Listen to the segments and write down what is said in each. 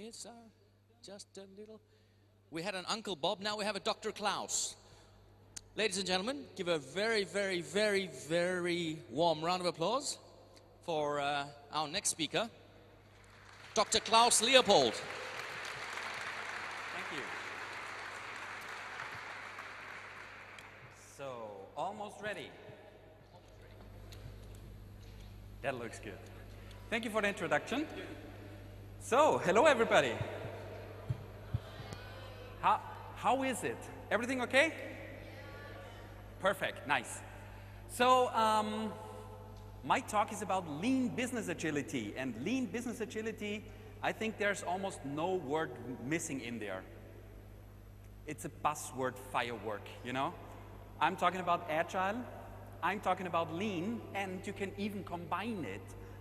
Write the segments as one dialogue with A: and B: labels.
A: It's just a little... We had an Uncle Bob, now we have a Dr. Klaus. Ladies and gentlemen, give a very, very, very, very warm round of applause for our next speaker, Dr. Klaus Leopold.
B: Thank you. So, almost ready. That looks good. Thank you for the introduction. So, hello everybody. How is it? Everything okay? Perfect, nice. So, my talk is about lean business agility, and lean business agility, I think there's almost no word missing in there. It's a buzzword firework, you know? I'm talking about agile, I'm talking about lean, and you can even combine it.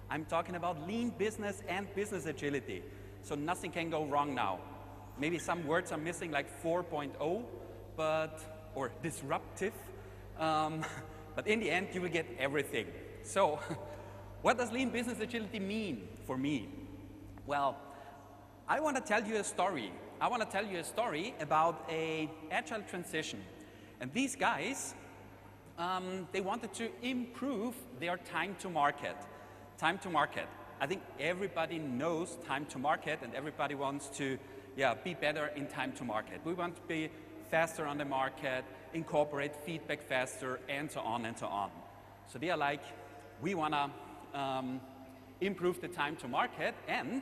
B: I'm talking about lean business and business agility. So nothing can go wrong now. Maybe some words are missing, like 4.0, or disruptive, but in the end you will get everything. So what does lean business agility mean for me? Well, I want to tell you a story. I want to tell you a story about an agile transition. And these guys, they wanted to improve their time to market. Time to market. I think everybody knows time to market, and everybody wants to be better in time to market. We want to be faster on the market, incorporate feedback faster, and so on and so on. So they are like, we want to improve the time to market, and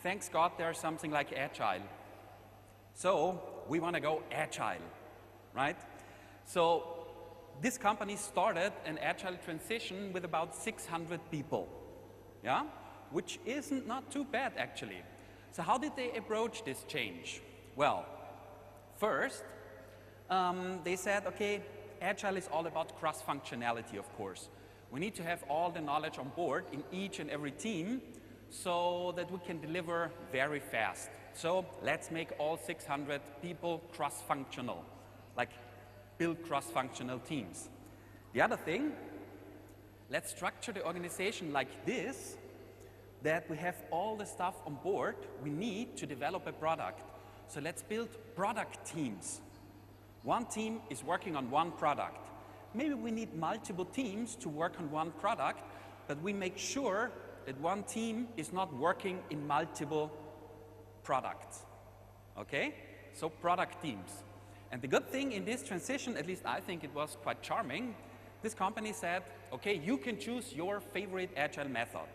B: thanks God there's something like Agile. So we want to go Agile, right? So this company started an Agile transition with about 600 people, yeah? Which isn't not too bad actually. So how did they approach this change? Well, first, they said, okay, Agile is all about cross-functionality, of course. We need to have all the knowledge on board in each and every team so that we can deliver very fast. So let's make all 600 people cross-functional, like build cross-functional teams. The other thing, let's structure the organization like this, that we have all the stuff on board we need to develop a product. So let's build product teams. One team is working on one product. Maybe we need multiple teams to work on one product, but we make sure that one team is not working in multiple products. Okay? So product teams. And the good thing in this transition, at least I think it was quite charming, this company said, okay, you can choose your favorite Agile method.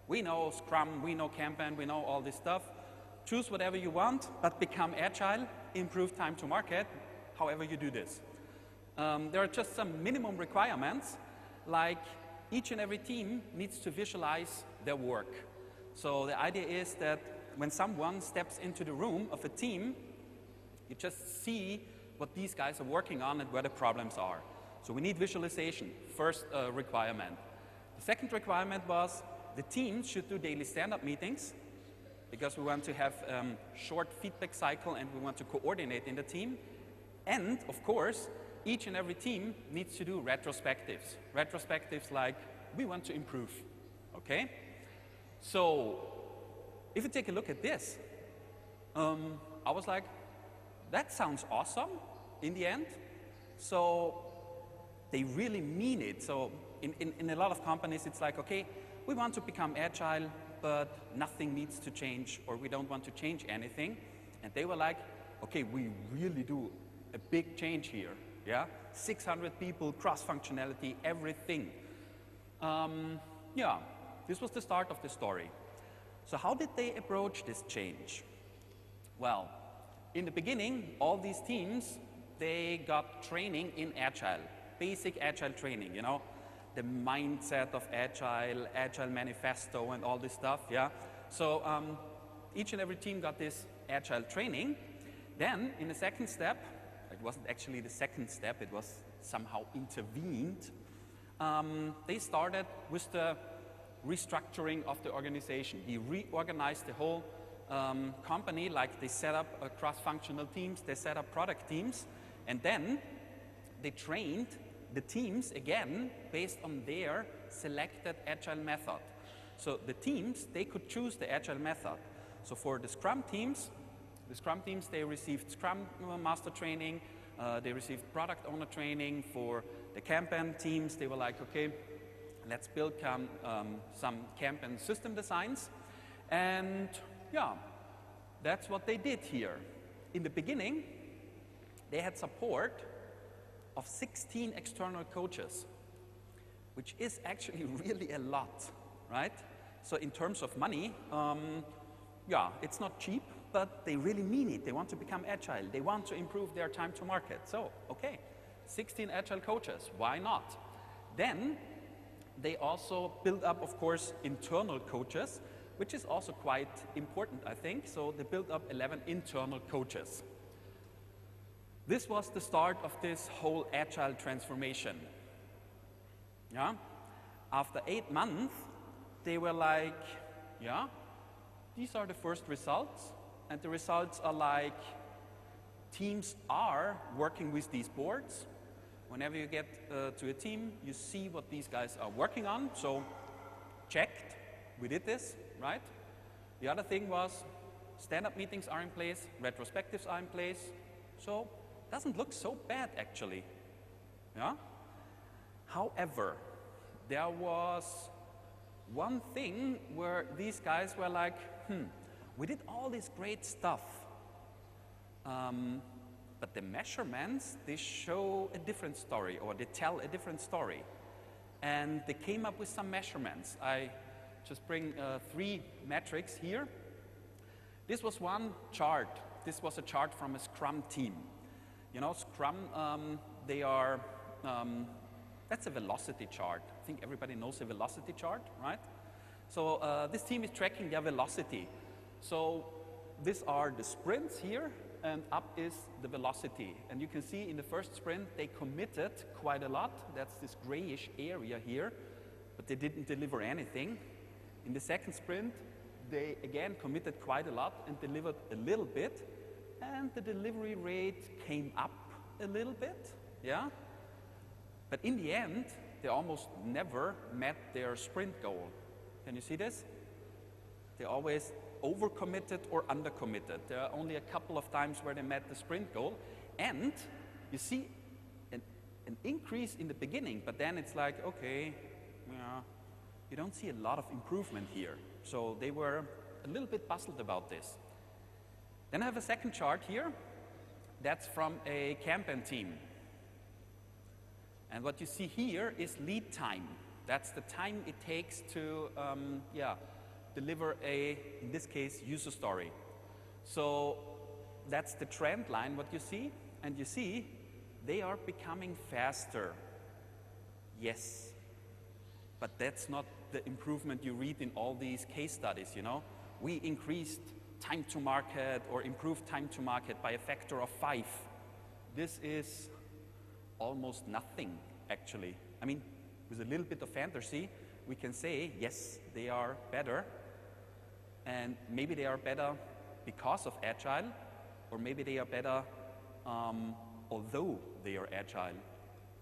B: We know Scrum, we know Kanban, we know all this stuff. Choose whatever you want, but become Agile, improve time to market, however you do this. There are just some minimum requirements, like each and every team needs to visualize their work. So the idea is that when someone steps into the room of a team, you just see what these guys are working on and where the problems are. So we need visualization, first requirement. The second requirement was the teams should do daily stand-up meetings, because we want to have short feedback cycle and we want to coordinate in the team. And of course, each and every team needs to do retrospectives. Retrospectives like, we want to improve, okay? So, if you take a look at this, I was like, that sounds awesome in the end. So, they really mean it. So, in a lot of companies, it's like, okay, we want to become Agile, but nothing needs to change, or we don't want to change anything. And they were like, okay, we really do a big change here, yeah? 600 people, cross-functionality, everything. Yeah, this was the start of the story. So how did they approach this change? Well, in the beginning, all these teams, they got training in Agile, basic Agile training, you know? The mindset of Agile, Agile manifesto and all this stuff, yeah? So each and every team got this Agile training. Then in the second step, it wasn't actually the second step, it was somehow intervened, they started with the restructuring of the organization. They reorganized the whole company, like they set up cross-functional teams, they set up product teams, and then they trained the teams again based on their selected Agile method. So the teams, they could choose the Agile method. So for the Scrum teams, they received Scrum Master training, they received Product Owner training. For the Kanban teams, they were like, okay, let's build some Kanban system designs. And yeah, that's what they did here. In the beginning, they had support of 16 external coaches, which is actually really a lot, right? So in terms of money, yeah, it's not cheap, but they really mean it. They want to become agile. They want to improve their time to market. So, okay, 16 agile coaches, why not? Then they also build up, of course, internal coaches, which is also quite important, I think. So they built up 11 internal coaches. This was the start of this whole agile transformation. Yeah? After 8 months, they were like, yeah, these are the first results. And the results are like, teams are working with these boards. Whenever you get to a team, you see what these guys are working on. So, checked, we did this, right? The other thing was, stand-up meetings are in place, retrospectives are in place. So, doesn't look so bad actually. Yeah? However, there was one thing where these guys were like, we did all this great stuff, but the measurements, they show a different story, or they tell a different story. And they came up with some measurements. I just bring 3 metrics here. This was one chart. This was a chart from a Scrum team. You know, Scrum, they are, that's a velocity chart. I think everybody knows a velocity chart, right? So this team is tracking their velocity. So these are the sprints here, and up is the velocity. And you can see in the first sprint, they committed quite a lot. That's this grayish area here, but they didn't deliver anything. In the second sprint, they again committed quite a lot and delivered a little bit. And the delivery rate came up a little bit, yeah? But in the end, they almost never met their sprint goal. Can you see this? They always overcommitted or undercommitted. There are only a couple of times where they met the sprint goal. And you see an increase in the beginning, but then it's like, okay, yeah, you don't see a lot of improvement here. So they were a little bit puzzled about this. Then I have a second chart here. That's from a Kanban team. And what you see here is lead time. That's the time it takes to deliver a, in this case, user story. So that's the trend line, what you see. And you see, they are becoming faster. Yes. But that's not the improvement you read in all these case studies, you know. We increased time to market or improved time to market by a factor of 5. This is almost nothing, actually. I mean, with a little bit of fantasy, we can say, yes, they are better. And maybe they are better because of Agile, or maybe they are better although they are Agile.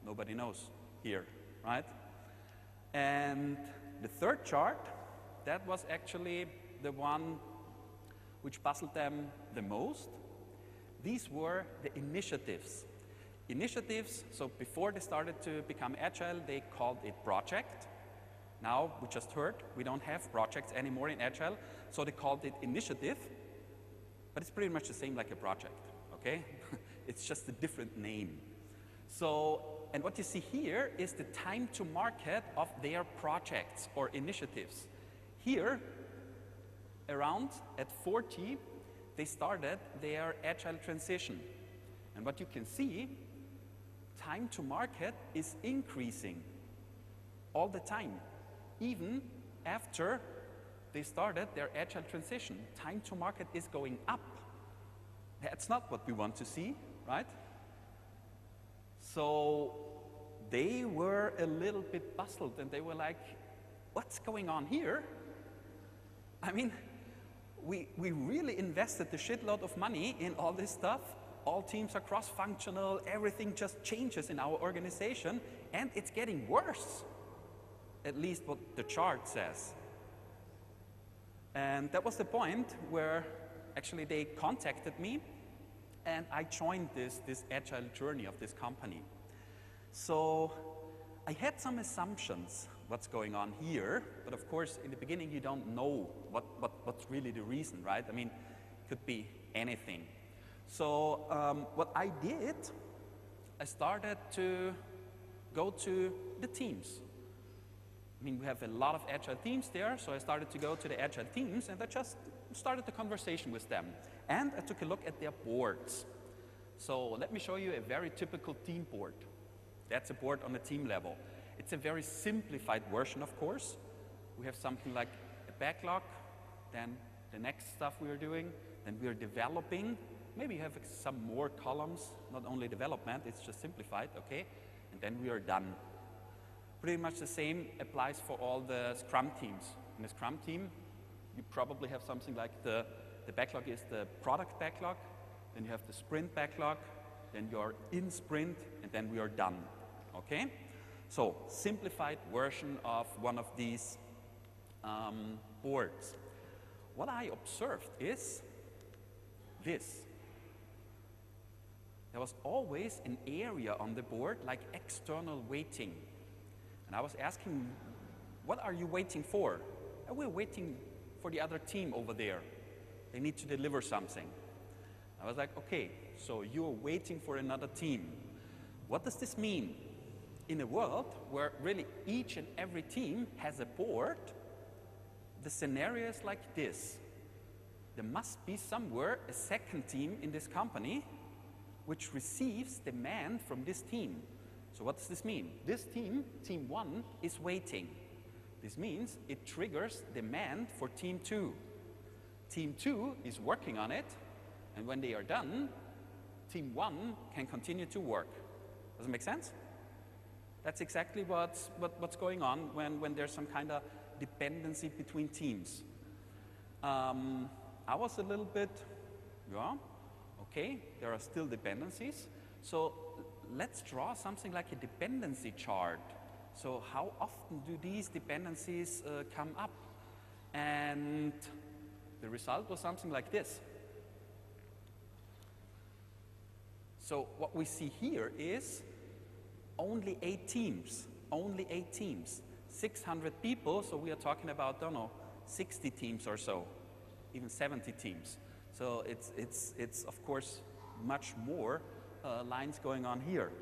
B: Nobody knows here, right? And the third chart, that was actually the one which puzzled them the most. These were the initiatives. Initiatives, so before they started to become Agile, they called it project. Now, we just heard, we don't have projects anymore in Agile, so they called it initiative, but it's pretty much the same like a project, okay? It's just a different name. So, and what you see here is the time to market of their projects or initiatives. Here, around at 40, they started their Agile transition. And what you can see, time to market is increasing all the time. Even after they started their Agile transition, time to market is going up. That's not what we want to see, right? So they were a little bit puzzled and they were like, what's going on here? I mean, we really invested a shitload of money in all this stuff. All teams are cross-functional, everything just changes in our organization, and it's getting worse. At least what the chart says. And that was the point where actually they contacted me and I joined this agile journey of this company. So I had some assumptions what's going on here, but of course in the beginning you don't know what's really the reason, right? I mean, it could be anything. So what I did, I started to go to the teams. I mean, we have a lot of agile teams there, so I started to go to the agile teams and I just started the conversation with them. And I took a look at their boards. So let me show you a very typical team board. That's a board on a team level. It's a very simplified version, of course. We have something like a backlog, then the next stuff we are doing, then we are developing. Maybe you have some more columns, not only development, it's just simplified, okay? And then we are done. Pretty much the same applies for all the Scrum teams. In a Scrum team, you probably have something like the backlog is the product backlog, then you have the sprint backlog, then you're in sprint, and then we are done, okay? So, simplified version of one of these boards. What I observed is this. There was always an area on the board like external waiting. And I was asking, what are you waiting for? And we're waiting for the other team over there. They need to deliver something. I was like, okay, so you're waiting for another team. What does this mean? In a world where really each and every team has a board, the scenario is like this. There must be somewhere a second team in this company which receives demand from this team. So what does this mean? This team, team 1, is waiting. This means it triggers demand for team 2. Team 2 is working on it, and when they are done, team 1 can continue to work. Does it make sense? That's exactly what's going on when there's some kind of dependency between teams. I was a little bit, yeah, okay, there are still dependencies. So let's draw something like a dependency chart. So how often do these dependencies come up? And the result was something like this. So what we see here is only 8 teams, 600 people, so we are talking about, I don't know, 60 teams or so, even 70 teams. So it's of course much more lines going on here.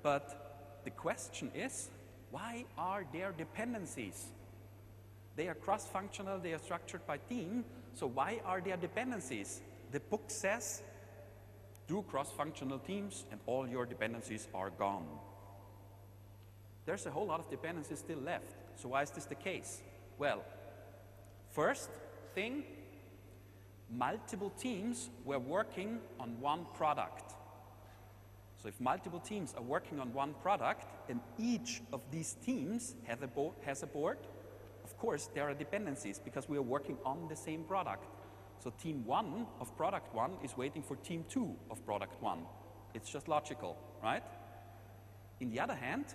B: But the question is, why are there dependencies? They are cross-functional, they are structured by team, so why are there dependencies? The book says, do cross-functional teams and all your dependencies are gone. There's a whole lot of dependencies still left. So why is this the case? Well, first thing, multiple teams were working on one product. So if multiple teams are working on one product and each of these teams has a board, of course there are dependencies because we are working on the same product. So team 1 of product 1 is waiting for team 2 of product 1. It's just logical, right? In the other hand,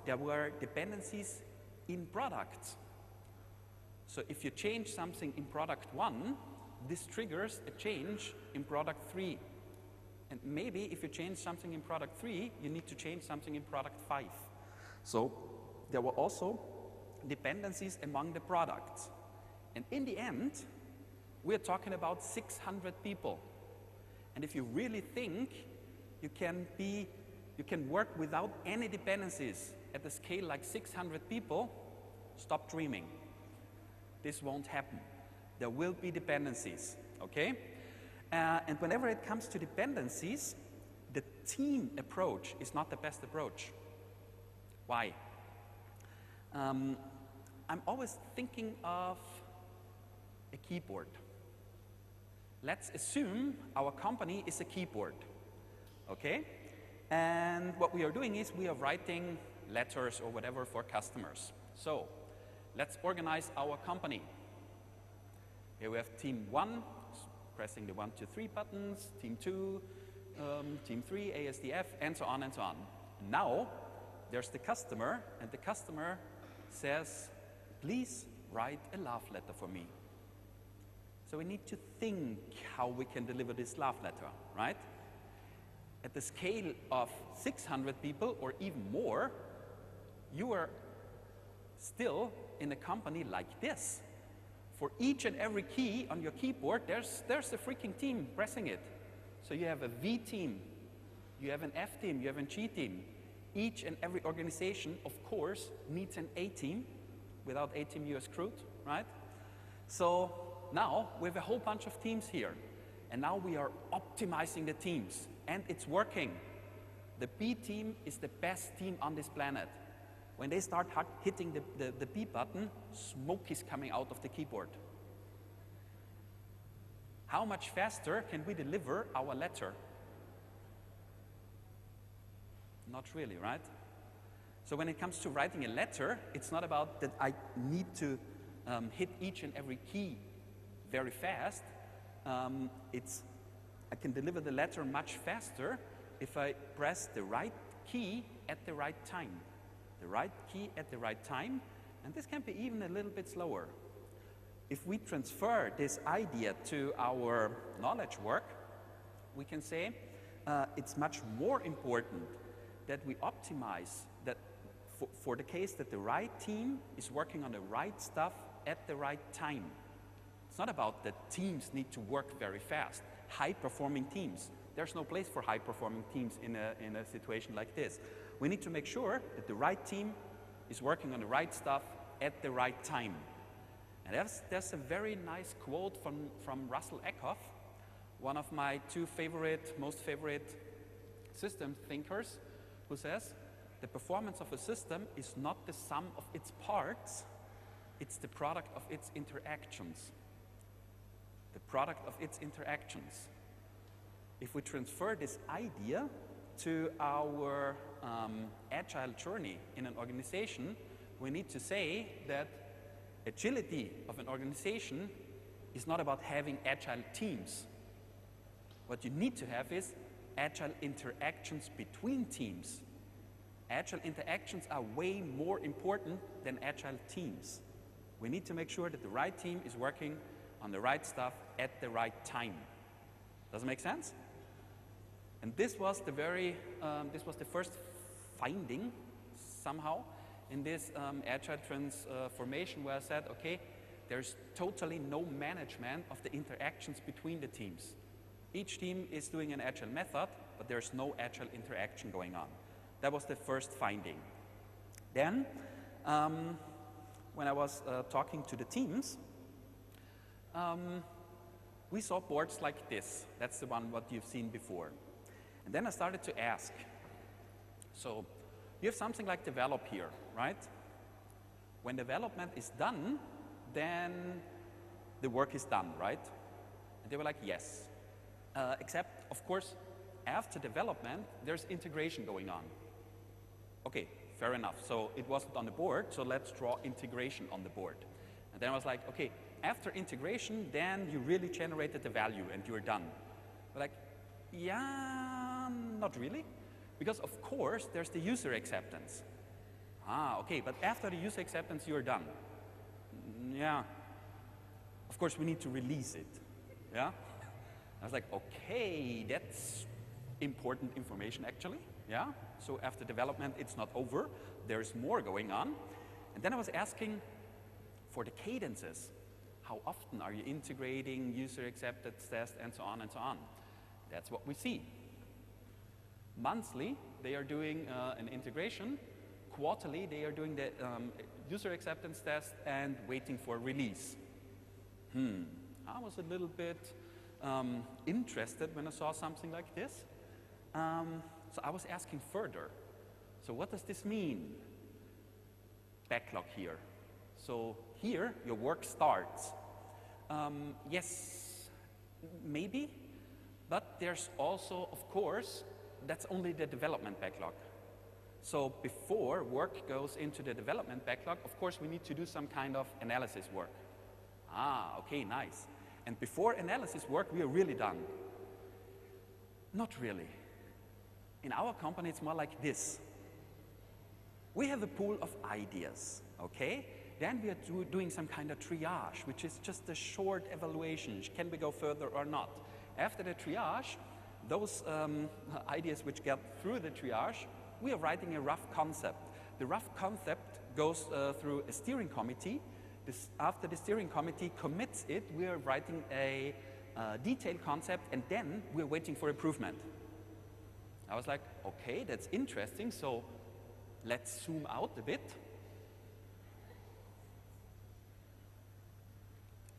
B: there were dependencies in products. So if you change something in product 1, this triggers a change in product 3. And maybe if you change something in product 3, you need to change something in product 5. So there were also dependencies among the products. And in the end, we're talking about 600 people. And if you really think you can work without any dependencies at a scale like 600 people, stop dreaming. This won't happen. There will be dependencies, okay? And whenever it comes to dependencies, the team approach is not the best approach. Why? I'm always thinking of a keyboard. Let's assume our company is a keyboard, okay? And what we are doing is we are writing letters or whatever for customers. So let's organize our company. Here we have team 1, pressing the 1, 2, 3 buttons, team 2, team 3, ASDF, and so on and so on. Now, there's the customer, and the customer says, please write a love letter for me. So we need to think how we can deliver this love letter, right? At the scale of 600 people or even more, you are still in a company like this. For each and every key on your keyboard, there's a freaking team pressing it. So you have a V team, you have an F team, you have a G team. Each and every organization, of course, needs an A team. Without A team, you're screwed, right? So now we have a whole bunch of teams here. And now we are optimizing the teams. And it's working. The B team is the best team on this planet. When they start hitting the B button, smoke is coming out of the keyboard. How much faster can we deliver our letter? Not really, right? So when it comes to writing a letter, it's not about that I need to hit each and every key very fast. I can deliver the letter much faster if I press the right key at the right time. The right key at the right time, and this can be even a little bit slower. If we transfer this idea to our knowledge work, we can say it's much more important that we optimize that for the case that the right team is working on the right stuff at the right time. It's not about that teams need to work very fast. High-performing teams. There's no place for high-performing teams in a situation like this. We need to make sure that the right team is working on the right stuff at the right time. And there's a very nice quote from Russell Eckhoff, one of my most favorite system thinkers, who says, the performance of a system is not the sum of its parts, it's the product of its interactions. The product of its interactions. If we transfer this idea to our agile journey in an organization, we need to say that agility of an organization is not about having agile teams. What you need to have is agile interactions between teams. Agile interactions are way more important than agile teams. We need to make sure that the right team is working on the right stuff at the right time. Does it make sense? And this was the first finding somehow in this agile transformation, where I said, okay, there's totally no management of the interactions between the teams. Each team is doing an agile method, but there's no agile interaction going on. That was the first finding. Then, when I was talking to the teams, we saw boards like this. That's the one what you've seen before. And then I started to ask, so you have something like develop here, right? When development is done, then the work is done, right? And they were like, yes. Except, of course, after development, there's integration going on. Okay, fair enough. So it wasn't on the board, so let's draw integration on the board. And then I was like, okay, after integration, then you really generated the value and you're done. We're like, yeah, not really. Because of course, there's the user acceptance. Okay, but after the user acceptance, you're done. Yeah. Of course, we need to release it. Yeah? I was like, okay, that's important information actually. Yeah? So after development, it's not over. There's more going on. And then I was asking for the cadences. How often are you integrating user acceptance test and so on and so on? That's what we see. Monthly, they are doing an integration. Quarterly, they are doing the user acceptance test and waiting for release. I was a little bit interested when I saw something like this. So I was asking further. So what does this mean? Backlog here. So here, your work starts. Yes, maybe, but there's also, of course, that's only the development backlog. So before work goes into the development backlog, of course, we need to do some kind of analysis work. Okay, nice. And before analysis work, we are really done. Not really. In our company, it's more like this. We have a pool of ideas, okay? Then we are doing some kind of triage, which is just a short evaluation. Can we go further or not? After the triage, those ideas which get through the triage, we are writing a rough concept. The rough concept goes through a steering committee. After the steering committee commits it, we are writing a detailed concept, and then we're waiting for improvement. I was like, okay, that's interesting, so let's zoom out a bit.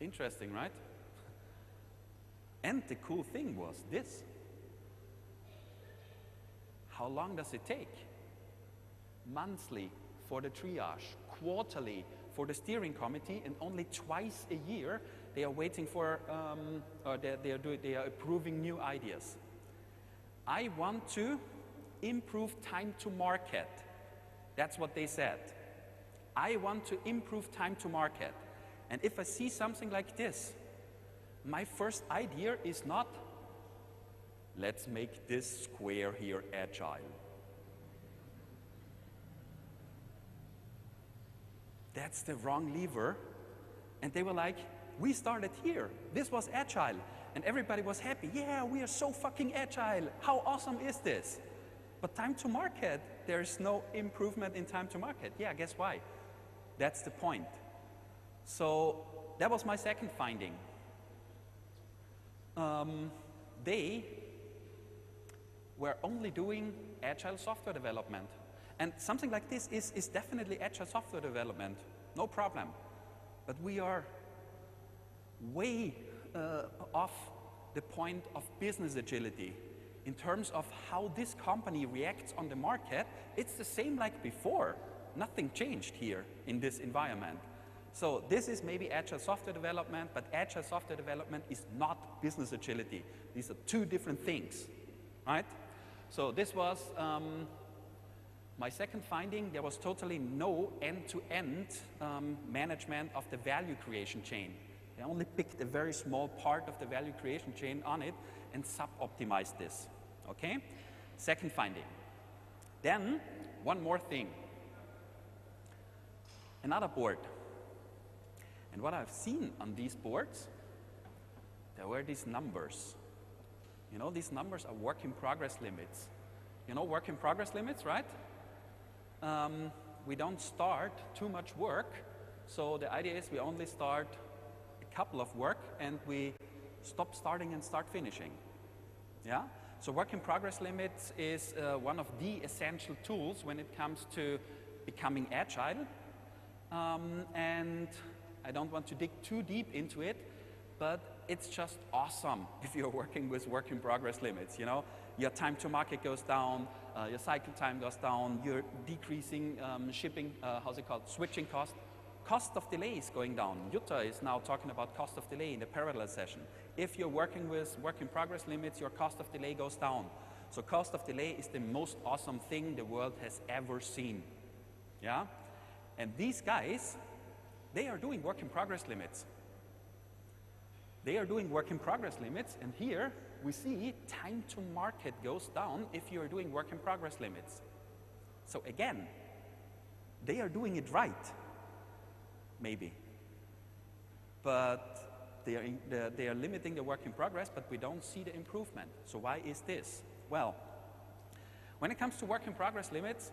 B: Interesting, right? And the cool thing was this. How long does it take? Monthly for the triage, quarterly for the steering committee, and only twice a year they are waiting for, or they are approving new ideas. I want to improve time to market. That's what they said. I want to improve time to market. And if I see something like this, my first idea is not, let's make this square here agile. That's the wrong lever. And they were like, we started here. This was agile. And everybody was happy. Yeah, we are so fucking agile. How awesome is this? But time to market, there's no improvement in time to market. Yeah, guess why? That's the point. So that was my second finding. They were only doing agile software development. And something like this is definitely agile software development, no problem. But we are way off the point of business agility. In terms of how this company reacts on the market, it's the same like before. Nothing changed here in this environment. So this is maybe agile software development, but agile software development is not business agility. These are two different things, right? So this was my second finding. There was totally no end-to-end management of the value creation chain. They only picked a very small part of the value creation chain on it and sub-optimized this, okay? Second finding. Then, one more thing. Another board. And what I've seen on these boards, there were these numbers. You know, these numbers are work in progress limits. You know work in progress limits, right? We don't start too much work, so the idea is we only start a couple of work and we stop starting and start finishing. Yeah? So work in progress limits is one of the essential tools when it comes to becoming agile. And I don't want to dig too deep into it, but it's just awesome if you're working with work in progress limits, you know? Your time to market goes down, your cycle time goes down, you're decreasing shipping, switching cost. Cost of delay is going down. Jutta is now talking about cost of delay in the parallel session. If you're working with work in progress limits, your cost of delay goes down. So cost of delay is the most awesome thing the world has ever seen. Yeah? And these guys, they are doing work in progress limits. They are doing work in progress limits, and here we see time to market goes down if you are doing work in progress limits. So again, they are doing it right, maybe. But they are limiting the work in progress, but we don't see the improvement. So why is this? Well, when it comes to work in progress limits,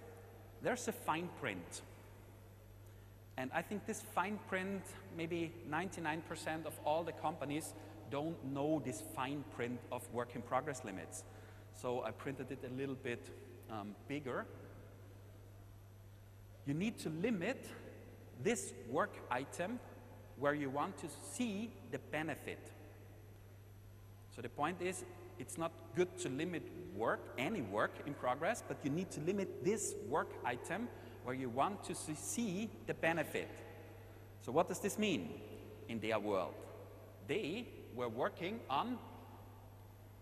B: there's a fine print. And I think this fine print, maybe 99% of all the companies don't know this fine print of work in progress limits. So I printed it a little bit bigger. You need to limit this work item where you want to see the benefit. So the point is, it's not good to limit work, any work in progress, but you need to limit this work item where you want to see the benefit. So what does this mean in their world? They were working on,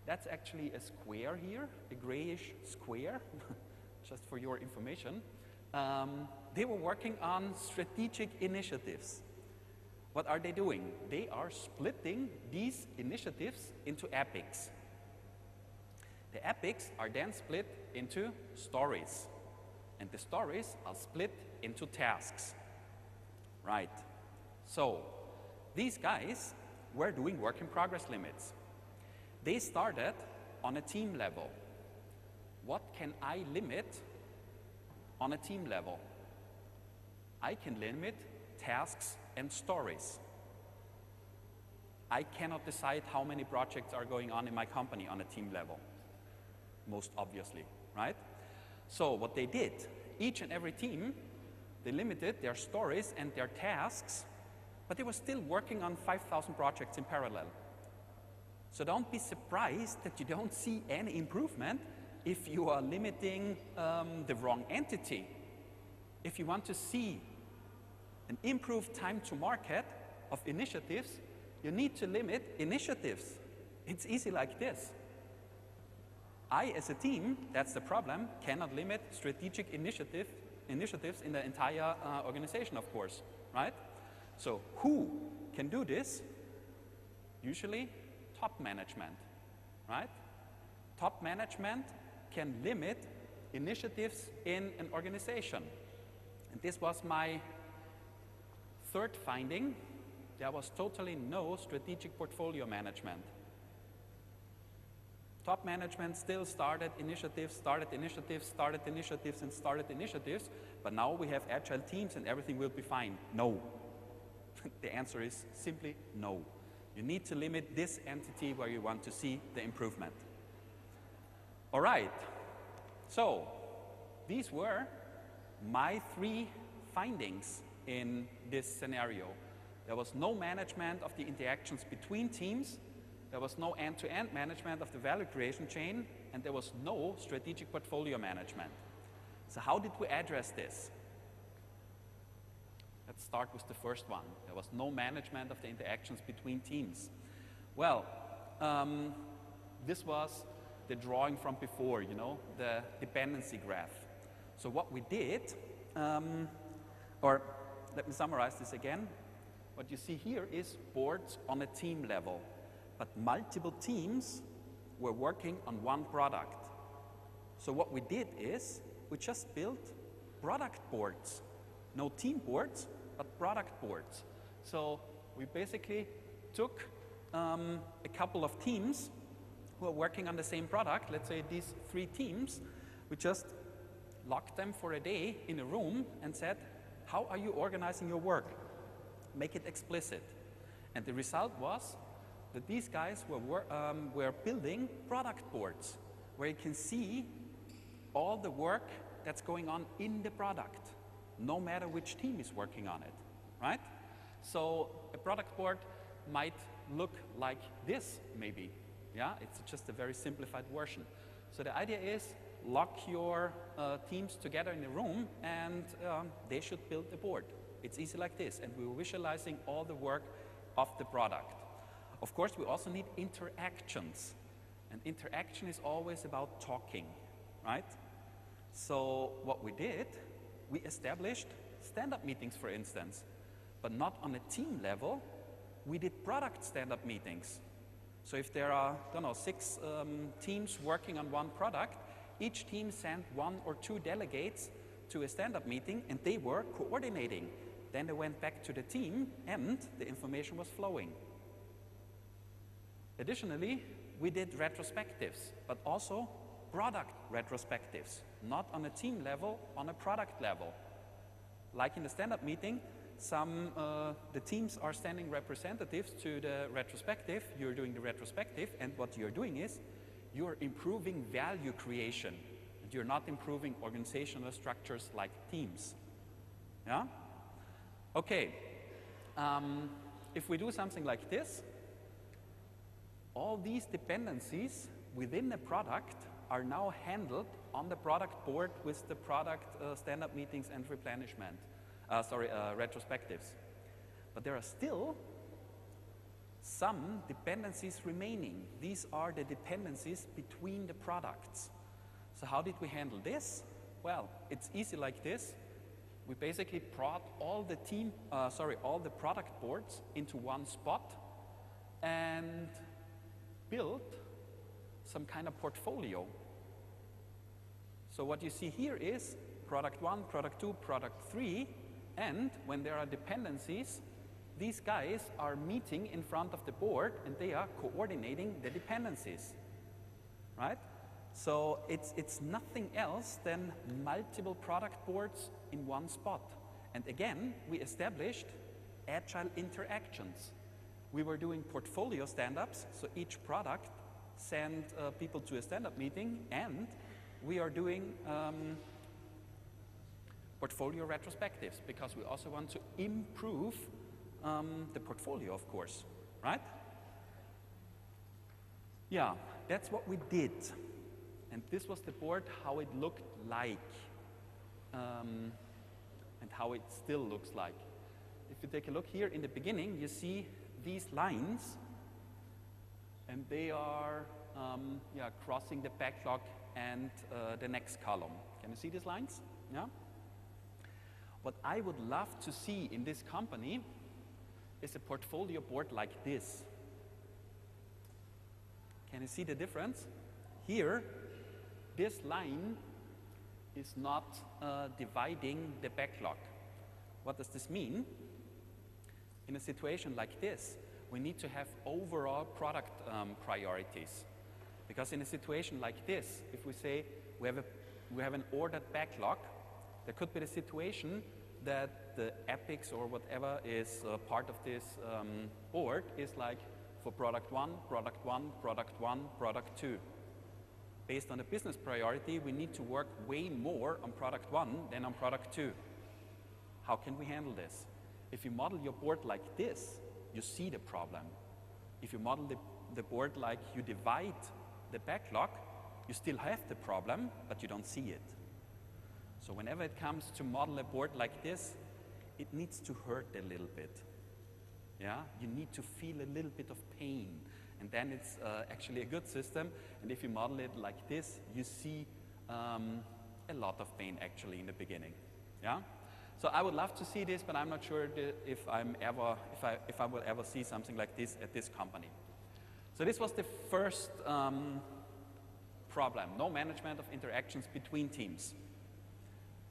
B: that's actually a square here, a grayish square, just for your information. They were working on strategic initiatives. What are they doing? They are splitting these initiatives into epics. The epics are then split into stories. And the stories are split into tasks, Right. So these guys were doing work in progress limits. They started on a team level. What can I limit on a team level? I can limit tasks and stories. I cannot decide how many projects are going on in my company on a team level, most obviously, right? So what they did, each and every team, they limited their stories and their tasks, but they were still working on 5,000 projects in parallel. So don't be surprised that you don't see any improvement if you are limiting the wrong entity. If you want to see an improved time to market of initiatives, you need to limit initiatives. It's easy like this. I, as a team, that's the problem, cannot limit strategic initiatives in the entire organization, of course, right? So who can do this? Usually top management, right? Top management can limit initiatives in an organization. And this was my third finding. There was totally no strategic portfolio management. Top management still started initiatives, but now we have agile teams and everything will be fine. No. The answer is simply no. You need to limit this entity where you want to see the improvement. All right. So these were my 3 findings in this scenario. There was no management of the interactions between teams, there was no end-to-end management of the value creation chain, and there was no strategic portfolio management. So how did we address this? Let's start with the first one. There was no management of the interactions between teams. Well, this was the drawing from before, you know, the dependency graph. So what we did, or let me summarize this again. What you see here is boards on a team level, but multiple teams were working on one product. So what we did is we just built product boards. No team boards, but product boards. So we basically took a couple of teams who are working on the same product, let's say these 3 teams, we just locked them for a day in a room and said, how are you organizing your work? Make it explicit. And the result was that these guys were building product boards where you can see all the work that's going on in the product, no matter which team is working on it, right? So a product board might look like this, maybe. Yeah, it's just a very simplified version. So the idea is lock your teams together in a room and they should build a board. It's easy like this, and we were visualizing all the work of the product. Of course, we also need interactions, and interaction is always about talking, right? So what we did, we established stand-up meetings, for instance, but not on a team level. We did product stand-up meetings. So if there are, I don't know, 6 teams working on one product, each team sent 1 or 2 delegates to a stand-up meeting, and they were coordinating. Then they went back to the team, and the information was flowing. Additionally, we did retrospectives, but also product retrospectives, not on a team level, on a product level. Like in the stand-up meeting, the teams are sending representatives to the retrospective. You're doing the retrospective, and what you're doing is you're improving value creation, and you're not improving organizational structures like teams. Yeah? Okay. If we do something like this, all these dependencies within the product are now handled on the product board with the product stand-up meetings and retrospectives. But there are still some dependencies remaining. These are the dependencies between the products. So how did we handle this? Well, it's easy like this. We basically brought all the product boards into one spot and built some kind of portfolio. So what you see here is product 1, product 2, product 3, And when there are dependencies, these guys are meeting in front of the board and they are coordinating the dependencies, right? So it's nothing else than multiple product boards in one spot. And again, we established agile interactions. We were doing portfolio stand-ups, so each product sent people to a stand-up meeting, and we are doing portfolio retrospectives because we also want to improve the portfolio, of course, right? Yeah, that's what we did. And this was the board, how it looked like, and how it still looks like. If you take a look here in the beginning, you see these lines, and they are crossing the backlog and the next column. Can you see these lines? Yeah? What I would love to see in this company is a portfolio board like this. Can you see the difference? Here, this line is not dividing the backlog. What does this mean? In a situation like this, we need to have overall product priorities. Because in a situation like this, if we say we have an ordered backlog, there could be the situation that the epics or whatever is part of this board is like for product 1, product 1, product 1, product 2. Based on the business priority, we need to work way more on product 1 than on product 2. How can we handle this? If you model your board like this, you see the problem. If you model the board like you divide the backlog, you still have the problem, but you don't see it. So whenever it comes to model a board like this, it needs to hurt a little bit. Yeah? You need to feel a little bit of pain, and then it's actually a good system. And if you model it like this, you see a lot of pain actually in the beginning. Yeah? So I would love to see this, but I'm not sure if I will ever see something like this at this company. So this was the first problem, no management of interactions between teams.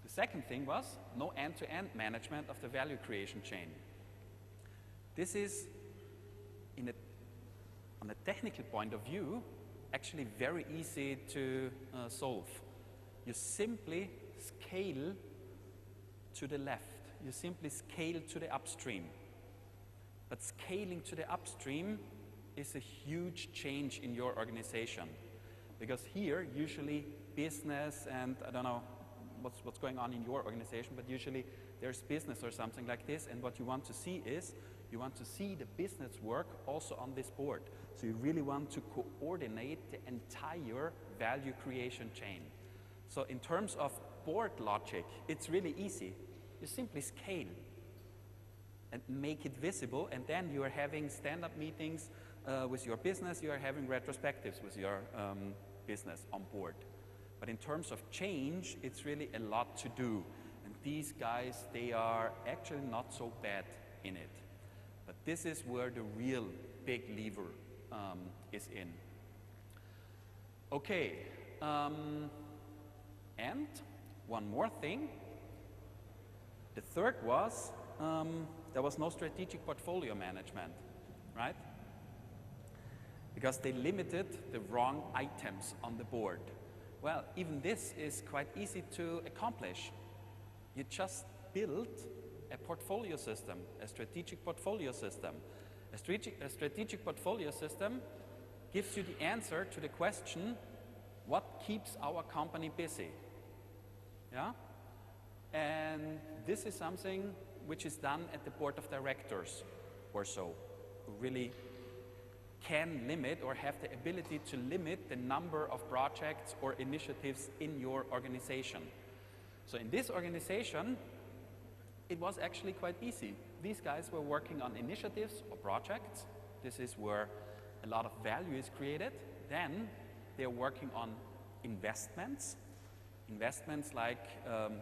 B: The second thing was no end-to-end management of the value creation chain. This is, on a technical point of view, actually very easy to solve. You simply scale to the left. You simply scale to the upstream. But scaling to the upstream is a huge change in your organization. Because here, usually business and, I don't know what's going on in your organization, but usually there's business or something like this, and what you want to see is, you want to see the business work also on this board. So you really want to coordinate the entire value creation chain. So in terms of board logic, it's really easy. You simply scale and make it visible, and then you are having stand-up meetings with your business, you are having retrospectives with your business on board. But in terms of change, it's really a lot to do. And these guys, they are actually not so bad in it. But this is where the real big lever is in. Okay, and one more thing. The third was, there was no strategic portfolio management, right? Because they limited the wrong items on the board. Well, even this is quite easy to accomplish. You just build a portfolio system, a strategic portfolio system. A strategic portfolio system gives you the answer to the question, what keeps our company busy? Yeah? And this is something which is done at the board of directors or so, who really can limit or have the ability to limit the number of projects or initiatives in your organization. So in this organization, it was actually quite easy. These guys were working on initiatives or projects. This is where a lot of value is created. Then they're working on investments. Investments like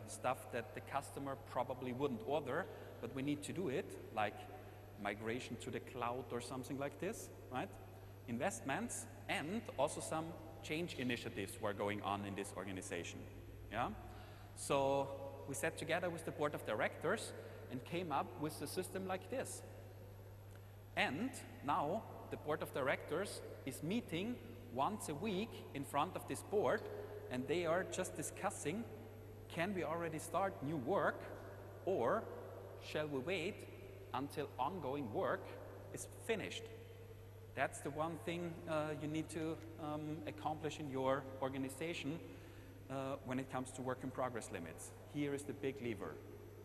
B: stuff that the customer probably wouldn't order, but we need to do it, like migration to the cloud or something like this, right? Investments, and also some change initiatives were going on in this organization. Yeah? So we sat together with the board of directors and came up with a system like this. And now the board of directors is meeting once a week in front of this board, and they are just discussing, can we already start new work, or shall we wait until ongoing work is finished? That's the one thing you need to accomplish in your organization when it comes to work in progress limits. Here is the big lever.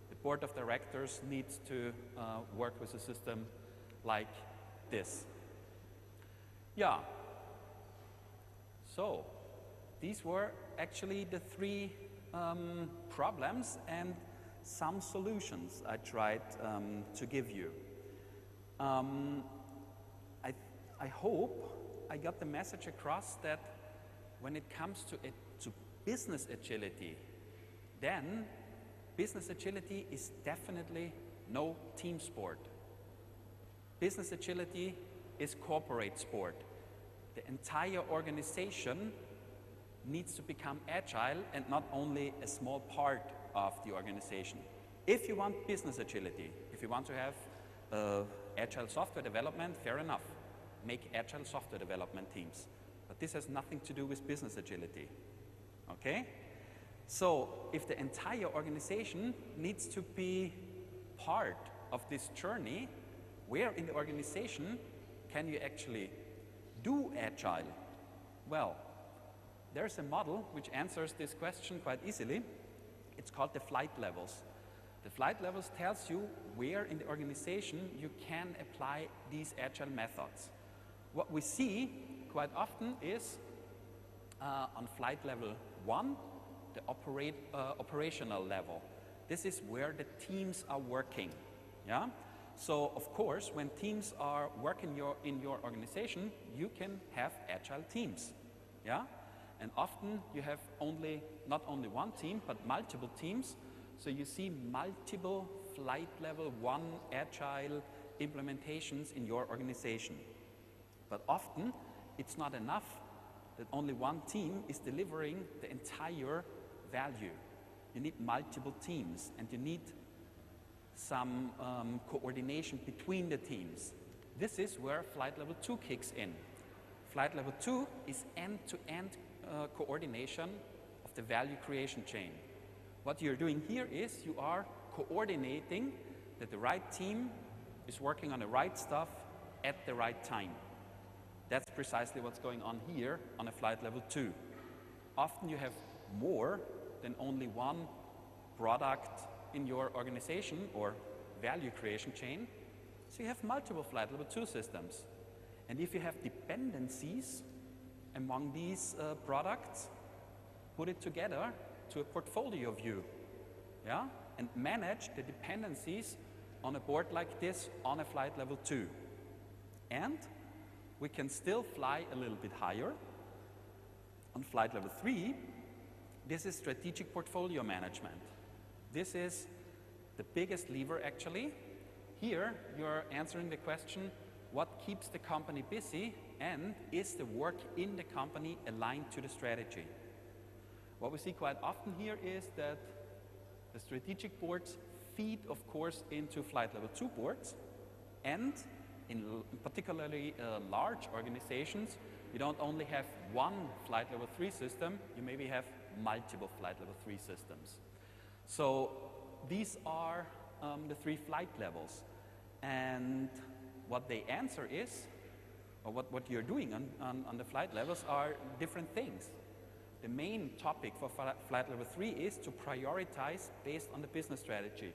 B: The board of directors needs to work with a system like this. Yeah. So these were actually the three problems and some solutions I tried to give you. I hope I got the message across that when it comes to business agility, then business agility is definitely no team sport. Business agility is corporate sport. The entire organization needs to become agile and not only a small part of the organization. If you want business agility, if you want to have agile software development, fair enough. Make agile software development teams. But this has nothing to do with business agility. Okay? So if the entire organization needs to be part of this journey, where in the organization can you actually do agile? Well, there's a model which answers this question quite easily. It's called the flight levels. The flight levels tells you where in the organization you can apply these agile methods. What we see quite often is on flight level 1, the operational level. This is where the teams are working. Yeah? So of course, when teams are working in your organization, you can have agile teams. Yeah? And often you have not only one team, but multiple teams. So you see multiple flight level 1 agile implementations in your organization. But often it's not enough that only one team is delivering the entire value. You need multiple teams, and you need some coordination between the teams. This is where flight level 2 kicks in. Flight level 2 is end-to-end coordination of the value creation chain. What you're doing here is you are coordinating that the right team is working on the right stuff at the right time. That's precisely what's going on here on a flight level 2. Often you have more than only one product in your organization or value creation chain, so you have multiple flight level 2 systems. And if you have dependencies among these products, put it together to a portfolio view, yeah? And manage the dependencies on a board like this on a flight level 2. And we can still fly a little bit higher. On flight level 3, this is strategic portfolio management. This is the biggest lever actually. Here you're answering the question, what keeps the company busy, and is the work in the company aligned to the strategy? What we see quite often here is that the strategic boards feed, of course, into flight level 2 boards, and in particularly large organizations, you don't only have one flight level 3 system, you maybe have multiple flight level 3 systems. So these are the 3 flight levels. And what they answer is, or what you're doing on the flight levels are different things. The main topic for flight level 3 is to prioritize based on the business strategy.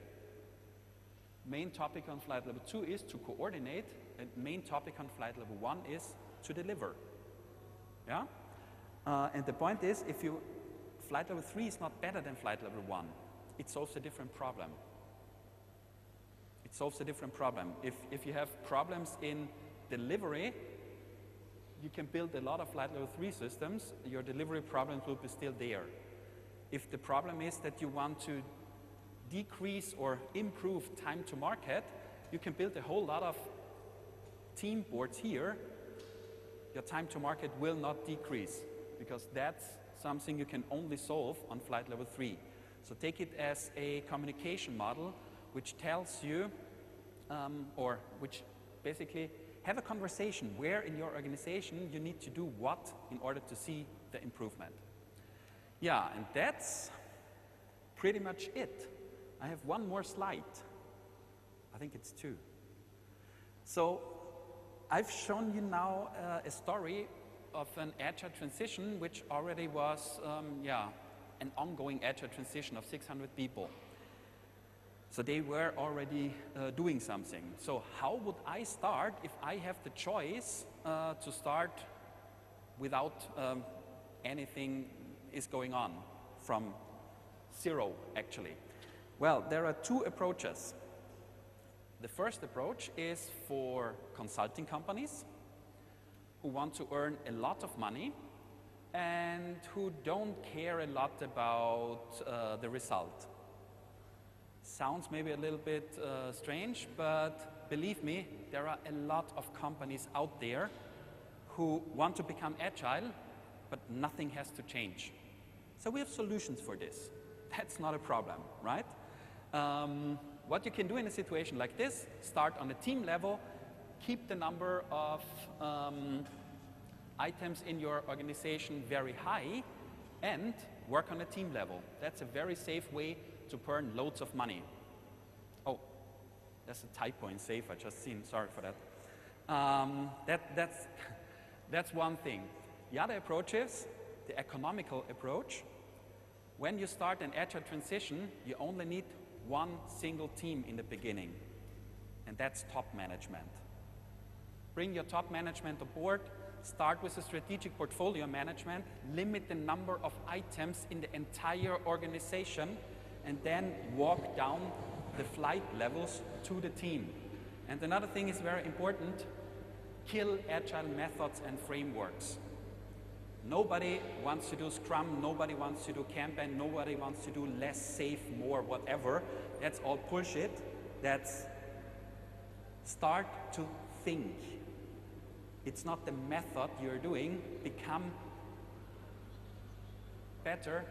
B: Main topic on flight level 2 is to coordinate, and main topic on flight level 1 is to deliver. Yeah? And the point is, flight level 3 is not better than flight level 1. It solves a different problem. It solves a different problem. If you have problems in delivery, you can build a lot of flight level 3 systems, your delivery problems will be still there. If the problem is that you want to decrease or improve time to market, you can build a whole lot of team boards here. Your time to market will not decrease, because that's something you can only solve on flight level 3. So take it as a communication model which tells you, or which basically have a conversation where in your organization you need to do what in order to see the improvement. Yeah, and that's pretty much it. I have one more slide. I think it's two. So I've shown you now a story of an agile transition, which already was, an ongoing agile transition of 600 people. So they were already doing something. So how would I start if I have the choice to start without anything is going on from zero, actually? Well, there are two approaches. The first approach is for consulting companies who want to earn a lot of money and who don't care a lot about the result. Sounds maybe a little bit strange, but believe me, there are a lot of companies out there who want to become agile, but nothing has to change. So we have solutions for this. That's not a problem, right? What you can do in a situation like this, start on a team level, keep the number of items in your organization very high, and work on a team level. That's a very safe way to earn loads of money. Oh, there's a typo in safe, I just seen, sorry for that. That's one thing. The other approach is the economical approach. When you start an agile transition, you only need one single team in the beginning, and that's top management. Bring your top management aboard, start with a strategic portfolio management, limit the number of items in the entire organization, and then walk down the flight levels to the team. And another thing is very important, kill agile methods and frameworks. Nobody wants to do Scrum, nobody wants to do Kanban, nobody wants to do less, safe, more, whatever. That's all bullshit. That's start to think. It's not the method you're doing. Become better.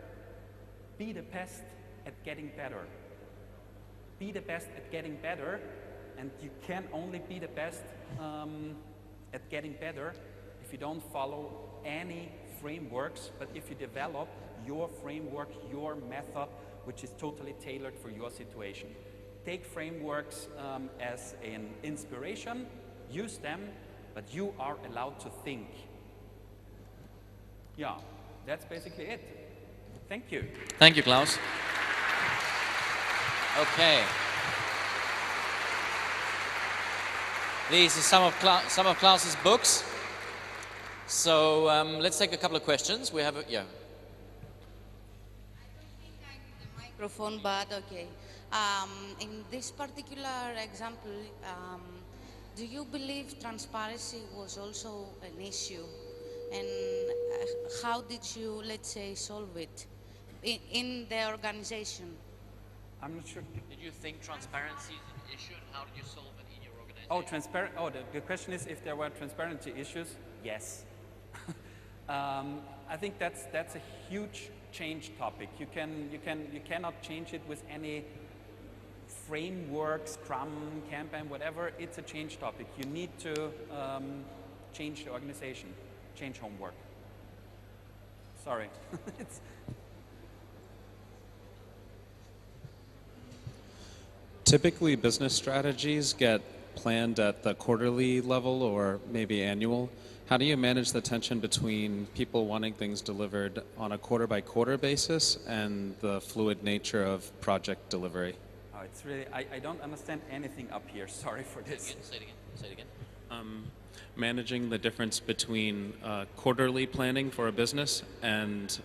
B: Be the best at getting better. Be the best at getting better, and you can only be the best at getting better if you don't follow any frameworks, but if you develop your framework, your method, which is totally tailored for your situation. Take frameworks as an inspiration, use them, but you are allowed to think. Yeah, that's basically it. Thank you.
A: Thank you, Klaus. Okay. These are some of Klaus's books. So let's take a couple of questions. We have yeah.
C: I don't think I need the microphone, but okay. In this particular example, do you believe transparency was also an issue? And how did you, let's say, solve it in the organization?
B: I'm not sure.
A: Did you think transparency is an issue, and how did you solve it in your organization?
B: Oh, transparent. Oh, the question is if there were transparency issues. Yes. I think that's a huge change topic. You cannot change it with any framework, Scrum, Kanban, whatever. It's a change topic. You need to change the organization, change homework. Sorry.
D: Typically, business strategies get planned at the quarterly level or maybe annual. How do you manage the tension between people wanting things delivered on a quarter-by-quarter basis and the fluid nature of project delivery?
B: Oh, it's really, I don't understand anything up here. Sorry for this.
A: Say it again.
D: Managing the difference between quarterly planning for a business and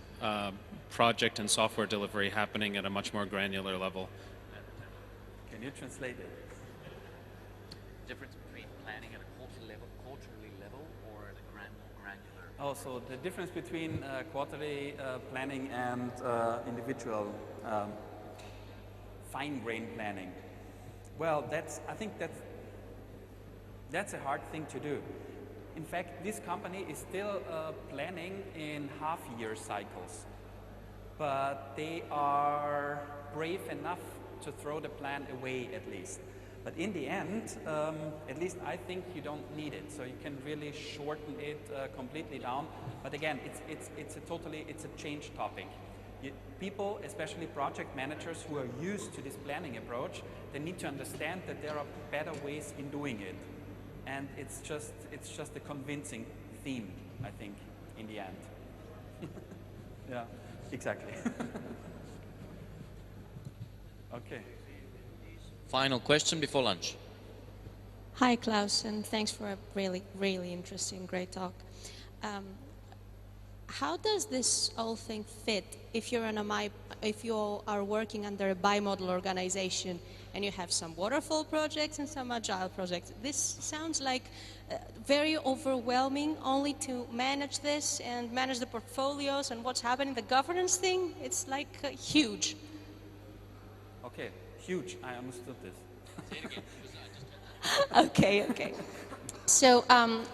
D: project and software delivery happening at a much more granular level.
B: Can you translate it?
A: Difference between planning at a quarterly level or at a more granular.
B: Oh, so the difference between quarterly planning and individual fine-grained planning. Well, I think that's a hard thing to do. In fact, this company is still planning in half-year cycles, but they are brave enough to throw the plan away at least. But in the end, at least I think you don't need it. So you can really shorten it completely down. But again, it's a change topic. People, especially project managers who are used to this planning approach, they need to understand that there are better ways in doing it. And it's just a convincing theme, I think, in the end. Yeah, exactly. Okay.
A: Final question before lunch.
E: Hi, Klaus, and thanks for a really, really interesting, great talk. How does this whole thing fit if you're if you are working under a bimodal organization and you have some waterfall projects and some agile projects? This sounds like very overwhelming only to manage this and manage the portfolios and what's happening. The governance thing, it's like huge.
B: Okay, huge. I understood this.
E: Okay. So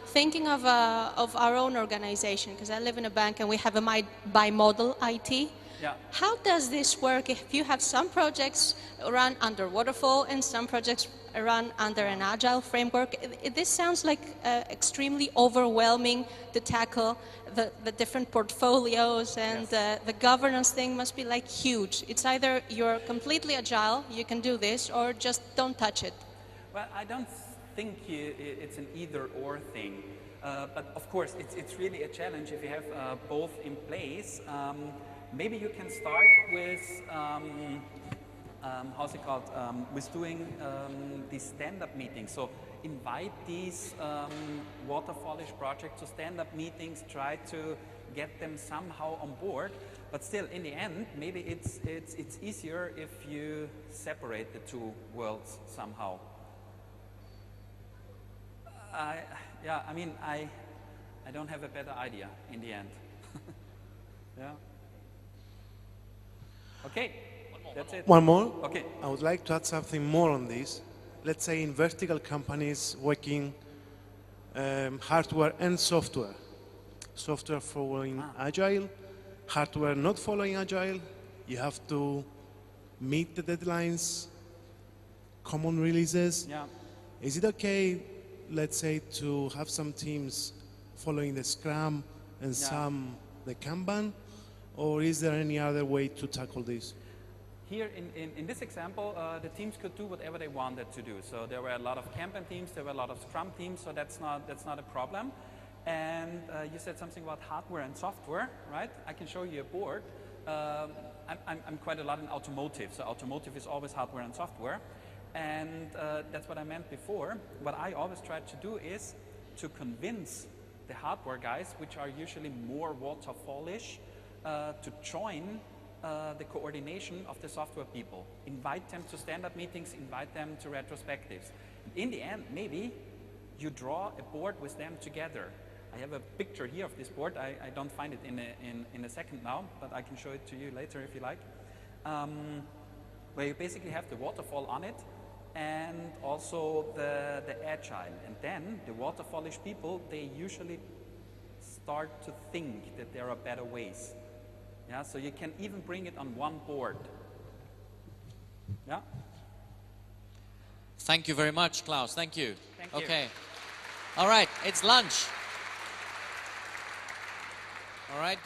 E: thinking of our own organization, because I live in a bank and we have a bimodal IT.
B: Yeah.
E: How does this work if you have some projects run under waterfall and some projects run under an agile framework? This sounds like extremely overwhelming to tackle the different portfolios, and
B: Yes.
E: the governance thing must be like huge. It's either you're completely agile, you can do this, or just don't touch it.
B: Well, I don't think it's an either-or thing. But of course, it's really a challenge if you have both in place. Maybe you can start with, how's it called, with doing these stand-up meetings. So invite these waterfallish projects to stand-up meetings, try to get them somehow on board. But still, in the end, maybe it's easier if you separate the two worlds somehow. I don't have a better idea in the end. Yeah. Okay, that's it.
F: One more?
B: Okay.
F: I would like to add something more on this. Let's say in vertical companies working hardware and software. Software following Agile, hardware not following Agile. You have to meet the deadlines, common releases.
B: Yeah.
F: Is it okay, let's say, to have some teams following the Scrum and some the Kanban? Or is there any other way to tackle this?
B: Here in this example, the teams could do whatever they wanted to do. So there were a lot of Kanban teams, there were a lot of Scrum teams, so that's not a problem. And you said something about hardware and software, right? I can show you a board. I'm quite a lot in automotive, so automotive is always hardware and software. And that's what I meant before. What I always try to do is to convince the hardware guys, which are usually more waterfallish, to join the coordination of the software people. Invite them to stand-up meetings, invite them to retrospectives. In the end, maybe you draw a board with them together. I have a picture here of this board. I don't find it in a second now, but I can show it to you later if you like. Where you basically have the waterfall on it and also the agile. And then the waterfallish people, they usually start to think that there are better ways. Yeah, so you can even bring it on one board. Yeah.
A: Thank you very much, Klaus. Thank you.
B: Thank you.
A: Okay. All right, it's lunch. All right.